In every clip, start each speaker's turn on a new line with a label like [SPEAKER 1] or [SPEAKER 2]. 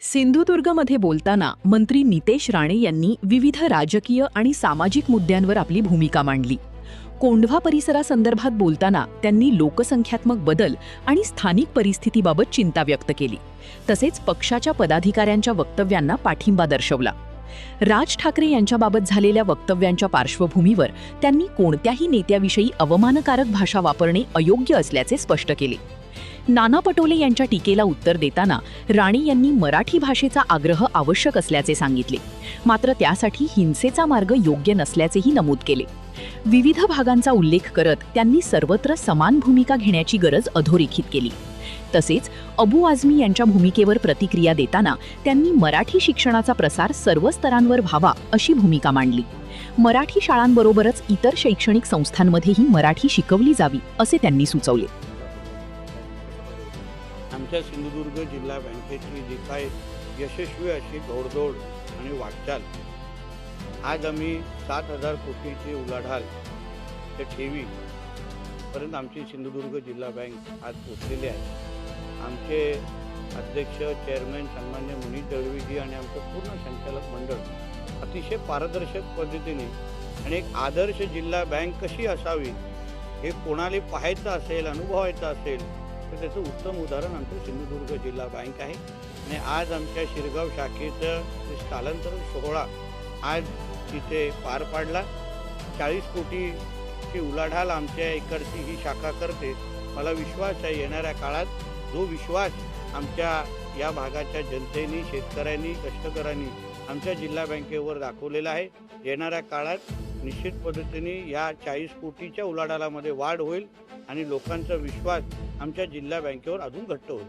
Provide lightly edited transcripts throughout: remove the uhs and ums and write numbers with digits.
[SPEAKER 1] सिंधुदुर्गमध्ये बोलताना मंत्री नितेश राणे यांनी विविध राजकीय आणि सामाजिक मुद्द्यांवर आपली भूमिका मांडली. कोंढवा परिसरासंदर्भात बोलताना त्यांनी लोकसंख्यात्मक बदल आणि स्थानिक परिस्थितीबाबत चिंता व्यक्त केली. तसेच पक्षाच्या पदाधिकाऱ्यांच्या वक्तव्यांना पाठिंबा दर्शवला. राज ठाकरे यांच्याबाबत झालेल्या वक्तव्यांच्या पार्श्वभूमीवर त्यांनी कोणत्याही नेत्याविषयी अवमानकारक भाषा वापरणे अयोग्य असल्याचे स्पष्ट केले. नाना पटोले यांच्या टीकेला उत्तर देताना राणे यांनी मराठी भाषेचा आग्रह आवश्यक असल्याचे सांगितले. मात्र त्यासाठी हिंसेचा मार्ग योग्य नसल्याचेही नमूद केले. विविध भागांचा उल्लेख करत त्यांनी सर्वत्र समान भूमिका घेण्याची गरज अधोरेखित केली. तसेच अबू आझमी यांच्या भूमिकेवर प्रतिक्रिया देताना त्यांनी मराठी शिक्षणाचा प्रसार सर्व स्तरांवर व्हावा अशी भूमिका मांडली. मराठी शाळांबरोबरच इतर शैक्षणिक संस्थांमध्येही मराठी शिकवली जावी असे त्यांनी सुचवले.
[SPEAKER 2] आमच्या सिंधुदुर्ग जिल्हा बँकेची जी काय यशस्वी अशी घोडदौड आणि वाटचाल, आज आम्ही 7,000 कोटीची उलाढाल त्या ठेवीपर्यंत आमची सिंधुदुर्ग जिल्हा बँक आज पोचलेली आहे. आमचे अध्यक्ष चेअरमॅन सन्मान्य मुनीश दळवीजी आणि आमचं पूर्ण संचालक मंडळ अतिशय पारदर्शक पद्धतीने आणि एक आदर्श जिल्हा बँक कशी असावी हे कोणाला पाहायचं असेल, अनुभवायचं असेल तर त्याचं उत्तम उदाहरण आमचं सिंधुदुर्ग जिल्हा बँक आहे. आणि आज आमच्या शिरगाव शाखेचं स्थलांतरण सोहळा आज तिथे पार पाडला. 40 कोटीची उलाढाल आमच्या इकडची ही शाखा करते. मला विश्वास आहे येणाऱ्या काळात जो विश्वास आमच्या या भागाच्या जनतेने, शेतकऱ्यांनी, कष्टकऱ्यांनी आमच्या जिल्हा बँकेवर दाखवलेला आहे, येणाऱ्या काळात निश्चित पद्धतीने या 40 कोटीच्या उलाढालामध्ये वाढ होईल आणि लोकांचा विश्वास आमच्या जिल्हा बँकेवर अजून घट्ट होईल.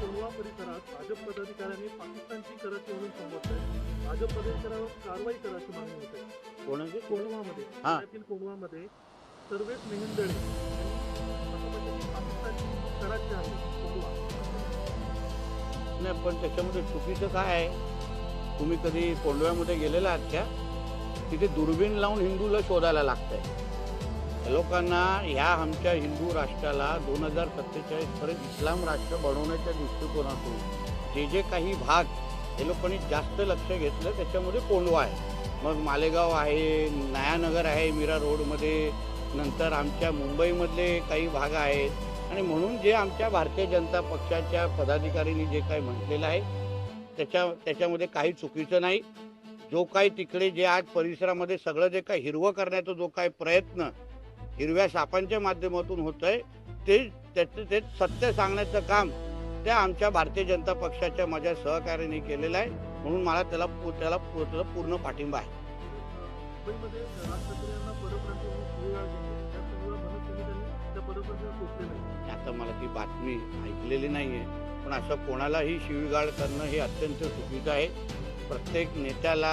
[SPEAKER 3] कोंढवा परिसरात भाजप पदाधिकाऱ्यांनी पाकिस्तानची करत म्हणून संबोधलंय. भाजप पदाधिकाऱ्यांवर कारवाई करायची मागणी होते.
[SPEAKER 2] कोणाचे?
[SPEAKER 3] कोंढवामध्ये,
[SPEAKER 2] हां,
[SPEAKER 3] पुण्यातील कोंढवामध्ये सर्वेश मेहेंदळे पाकिस्तानची कराची आहे कोंढवा.
[SPEAKER 2] नाही, पण त्याच्यामध्ये चुकीचं काय आहे? तुम्ही कधी कोंढव्यामध्ये गेलेला आहात का? तिथे दुर्बीण लावून हिंदूला शोधायला लागतंय. लोकांना ह्या आमच्या हिंदू राष्ट्राला 2047 पर्यंत इस्लाम राष्ट्र बनवण्याच्या दृष्टिकोनातून जे काही भाग हे लोकांनी जास्त लक्ष घेतलं त्याच्यामध्ये कोंढवा आहे. मग मालेगाव आहे, नयानगर आहे मीरा रोडमध्ये, नंतर आमच्या मुंबईमधले काही भाग आहेत. आणि म्हणून जे आमच्या भारतीय जनता पक्षाच्या पदाधिकाऱ्यांनी जे काही म्हटलेलं आहे त्याच्यामध्ये काही चुकीचं नाही. जो काही तिकडे जे आज परिसरामध्ये सगळं जे काही हिरवं करण्याचा जो काही प्रयत्न हिरव्या सापांच्या माध्यमातून होत आहे ते सत्य सांगण्याचं काम त्या आमच्या भारतीय जनता पक्षाच्या माझ्या सहकार्याने केलेलं आहे. म्हणून मला त्याला पूर्ण पाठिंबा आहे.
[SPEAKER 3] मुंबईमध्ये राज ठाकरे यांना परप्रांतीय शिवीगाळ केली. त्या सगळ्या मनसेनेत्यांनी त्या परप्रांतीयांना टोकले नाही.
[SPEAKER 2] आता मला ती बातमी ऐकलेली नाही आहे, पण असं कोणालाही शिवीगाळ करणं हे अत्यंत चुकीचं आहे. प्रत्येक नेत्याला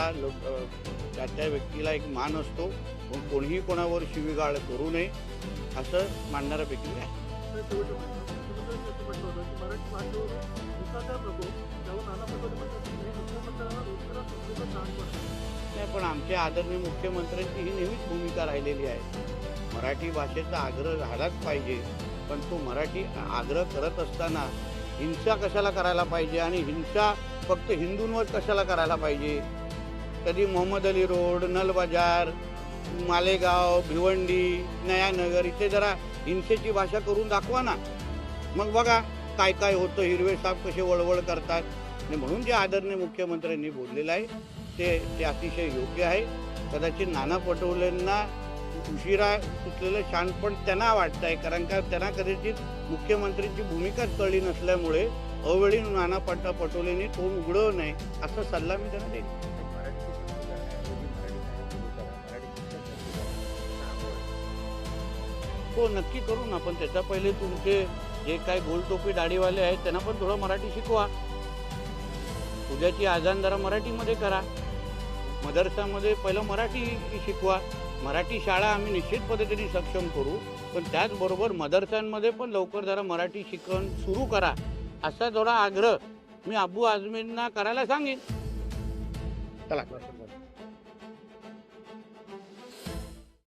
[SPEAKER 2] त्या व्यक्तीला एक मान असतो, पण कोणीही कोणावर शिवीगाळ करू नये असं मानणाऱ्यापैकी आहे.
[SPEAKER 3] मराठी भाषेवर हिंसाचार नको, त्यावर नाना पटोले म्हणतात की हे मुख्यमंत्र्यांना रोजगारात उद्योगात लहान पडतात.
[SPEAKER 2] नाही, पण आमच्या आदरणीय मुख्यमंत्र्यांची ही नेहमीच भूमिका राहिलेली आहे. मराठी भाषेचा आग्रह झालाच पाहिजे, पण तो मराठी आग्रह करत असताना हिंसा कशाला करायला पाहिजे आणि हिंसा फक्त हिंदूंवर कशाला करायला पाहिजे? कधी मोहम्मद अली रोड, नल बाजार, मालेगाव, भिवंडी, नयानगर इथे जरा हिंसेची भाषा करून दाखवा ना. मग बघा काय काय होतं, हिरवे साप कसे वळवळ करतात. आणि म्हणून जे आदरणीय मुख्यमंत्र्यांनी बोललेलं आहे ते अतिशय योग्य आहे. कदाचित नाना पटोलेंना उशिरा सुचलेलं शहाणपण त्यांना वाटतं आहे, कारण का त्यांना कदाचित मुख्यमंत्र्यांची भूमिकाच कळली नसल्यामुळे अवेळी नाना पटोलेंनी तोंड उघडवू नये असा सल्ला मी त्यांना देईन. हो, नक्की करू ना, पण त्याच्या पहिले तुमचे जे काही गोलटोपी दाढीवाले आहेत त्यांना पण थोडं मराठी शिकवा. उद्याची आजान जरा मराठीमध्ये करा. मदरसामध्ये पहिलं मराठी शिकवा. मराठी शाळा आम्ही निश्चित पद्धतीने सक्षम करू, पण त्याचबरोबर मदरसांमध्ये पण लवकर जरा मराठी शिकवण सुरू करा असा थोडा आग्रह मी अबू आझमींना करायला सांगेन. चला.